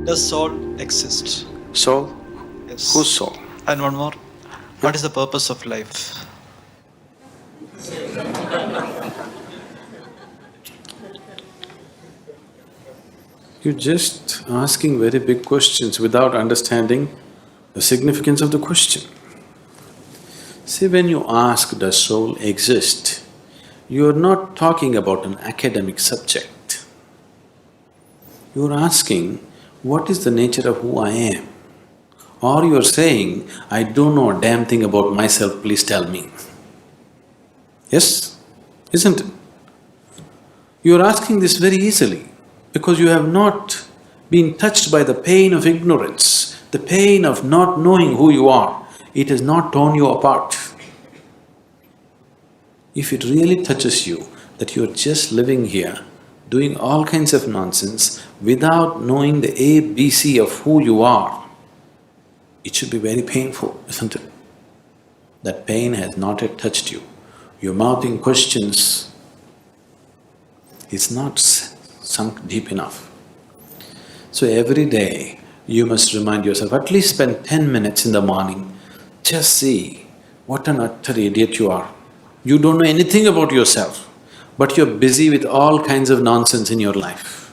Does soul exist? Soul? Yes. Whose soul? And one more. What is the purpose of life? You're just asking very big questions without understanding the significance of the question. See, when you ask, does soul exist, you're not talking about an academic subject. You're asking, what is the nature of who I am? Or you're saying, I don't know a damn thing about myself, please tell me. Yes? Isn't it? You're asking this very easily because you have not been touched by the pain of ignorance, the pain of not knowing who you are. It has not torn you apart. If it really touches you that you're just living here, doing all kinds of nonsense without knowing the ABC of who you are, it should be very painful, isn't it? That pain has not yet touched you. You're mouthing questions, it's not sunk deep enough. So every day, you must remind yourself, at least spend 10 minutes in the morning, just see what an utter idiot you are. You don't know anything about yourself, but you're busy with all kinds of nonsense in your life.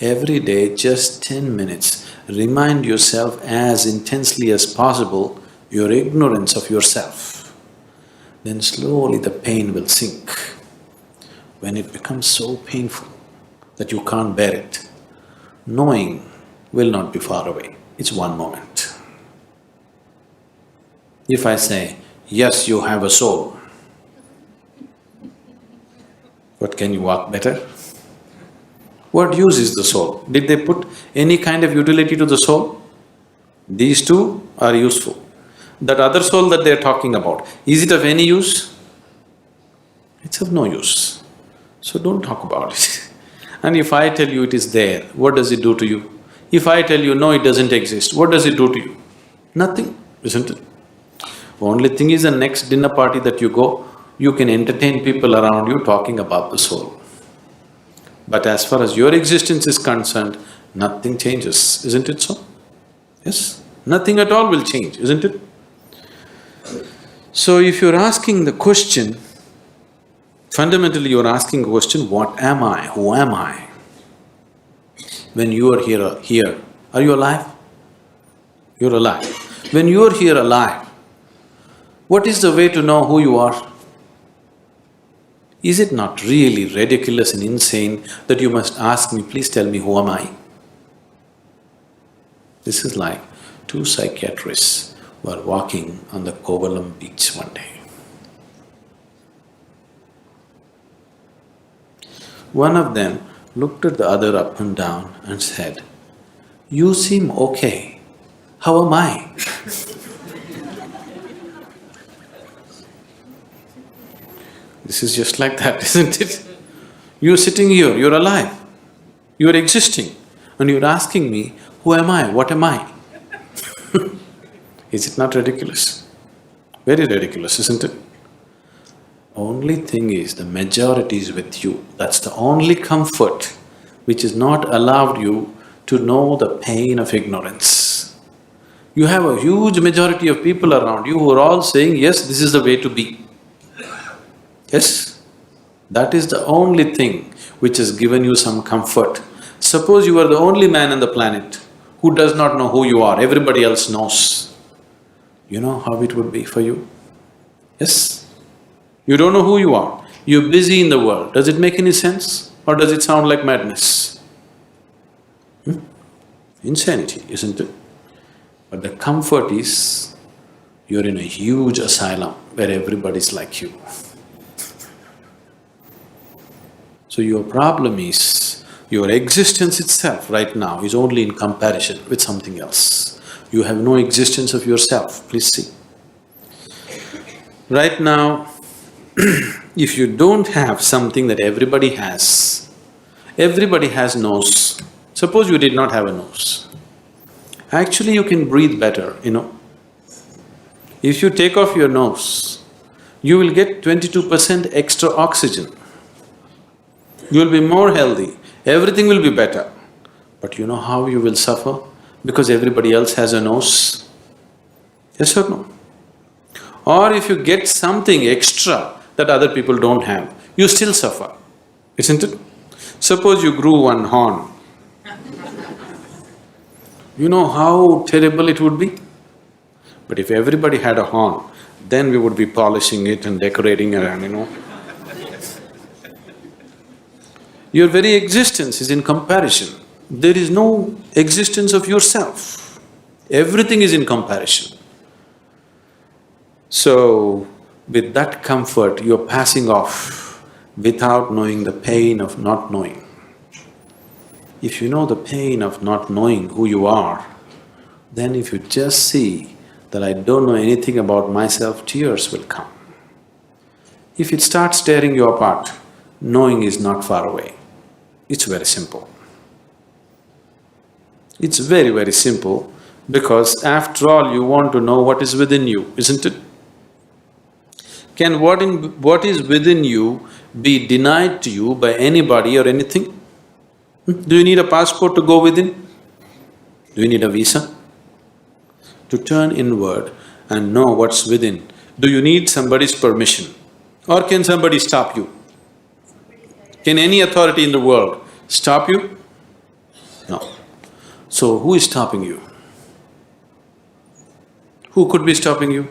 Every day, just 10 minutes, remind yourself as intensely as possible your ignorance of yourself. Then slowly the pain will sink. When it becomes so painful that you can't bear it, knowing will not be far away, it's one moment. If I say, yes, you have a soul, what, can you walk better? What use is the soul? Did they put any kind of utility to the soul? These two are useful. That other soul that they're talking about, is it of any use? It's of no use. So don't talk about it. And if I tell you it is there, what does it do to you? If I tell you, no, it doesn't exist, what does it do to you? Nothing, isn't it? Only thing is, the next dinner party that you go, you can entertain people around you talking about the soul. But as far as your existence is concerned, nothing changes, isn't it so? Yes? Nothing at all will change, isn't it? So if you're asking the question, fundamentally you're asking a question, what am I? Who am I? When you are here, are you alive? You're alive. When you're here alive, what is the way to know who you are? Is it not really ridiculous and insane that you must ask me, please tell me who am I? This is like two psychiatrists were walking on the Kovalam beach one day. One of them looked at the other up and down and said, "You seem okay, how am I?" This is just like that, isn't it? You're sitting here, you're alive, you're existing, and you're asking me, who am I, what am I? Is it not ridiculous? Very ridiculous, isn't it? Only thing is, the majority is with you. That's the only comfort which has not allowed you to know the pain of ignorance. You have a huge majority of people around you who are all saying, yes, this is the way to be. Yes? That is the only thing which has given you some comfort. Suppose you are the only man on the planet who does not know who you are, everybody else knows. You know how it would be for you? Yes? You don't know who you are, you're busy in the world. Does it make any sense or does it sound like madness? Insanity, isn't it? But the comfort is, you're in a huge asylum where everybody's like you. So your problem is, your existence itself right now is only in comparison with something else. You have no existence of yourself, please see. Right now, if you don't have something that everybody has nose. Suppose you did not have a nose. Actually, you can breathe better, you know. If you take off your nose, you will get 22% extra oxygen. You will be more healthy, everything will be better. But you know how you will suffer? Because everybody else has a nose. Yes or no? Or if you get something extra that other people don't have, you still suffer, isn't it? Suppose you grew one horn. You know how terrible it would be? But if everybody had a horn, then we would be polishing it and decorating it. Your very existence is in comparison. There is no existence of yourself. Everything is in comparison. So, with that comfort, you're passing off without knowing the pain of not knowing. If you know the pain of not knowing who you are, then if you just see that I don't know anything about myself, tears will come. If it starts tearing you apart, knowing is not far away. It's very simple. It's very, very simple because after all, you want to know what is within you, isn't it? Can what is within you be denied to you by anybody or anything? Do you need a passport to go within? Do you need a visa? To turn inward and know what's within, do you need somebody's permission? Or can somebody stop you? Can any authority in the world stop you? No. So who is stopping you? Who could be stopping you?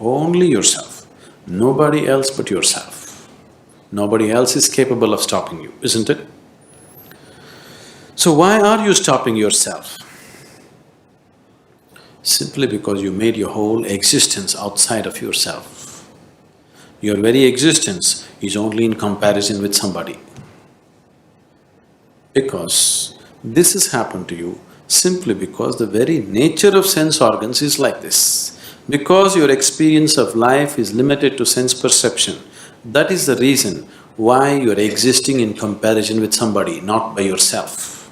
Only yourself. Nobody else but yourself. Nobody else is capable of stopping you, isn't it? So why are you stopping yourself? Simply because you made your whole existence outside of yourself. Your very existence is only in comparison with somebody. Because this has happened to you simply because the very nature of sense organs is like this. Because your experience of life is limited to sense perception, that is the reason why you're existing in comparison with somebody, not by yourself.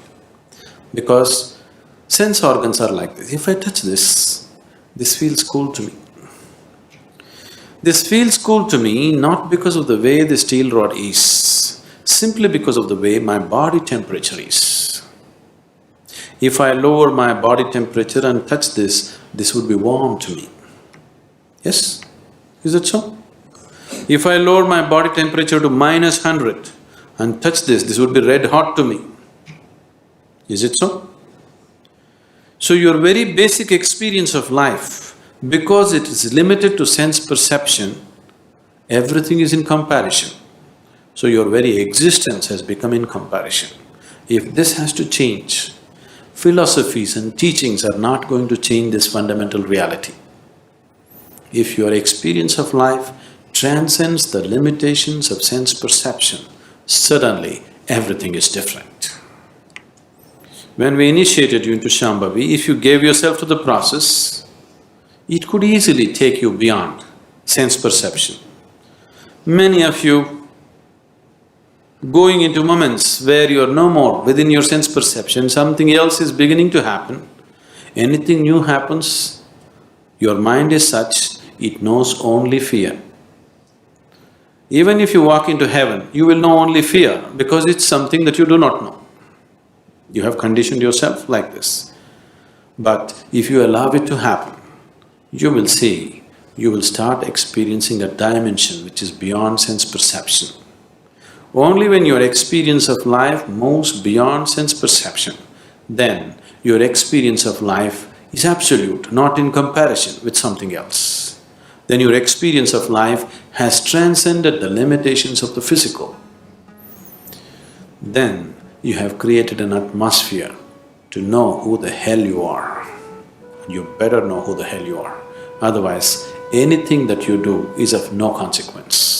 Because sense organs are like this. If I touch this feels cool to me. This feels cool to me not because of the way the steel rod is, simply because of the way my body temperature is. If I lower my body temperature and touch this would be warm to me. Yes? Is it so? If I lower my body temperature to -100 and touch this would be red hot to me. Is it so? So your very basic experience of life, because it is limited to sense perception, everything is in comparison. So your very existence has become in comparison. If this has to change, philosophies and teachings are not going to change this fundamental reality. If your experience of life transcends the limitations of sense perception, suddenly everything is different. When we initiated you into Shambhavi, if you gave yourself to the process, it could easily take you beyond sense perception. Many of you going into moments where you're no more within your sense perception, something else is beginning to happen. Anything new happens, your mind is such, it knows only fear. Even if you walk into heaven, you will know only fear because it's something that you do not know. You have conditioned yourself like this. But if you allow it to happen, you will see, you will start experiencing a dimension which is beyond sense perception. Only when your experience of life moves beyond sense perception, then your experience of life is absolute, not in comparison with something else. Then your experience of life has transcended the limitations of the physical. Then you have created an atmosphere to know who the hell you are. You better know who the hell you are. Otherwise, anything that you do is of no consequence.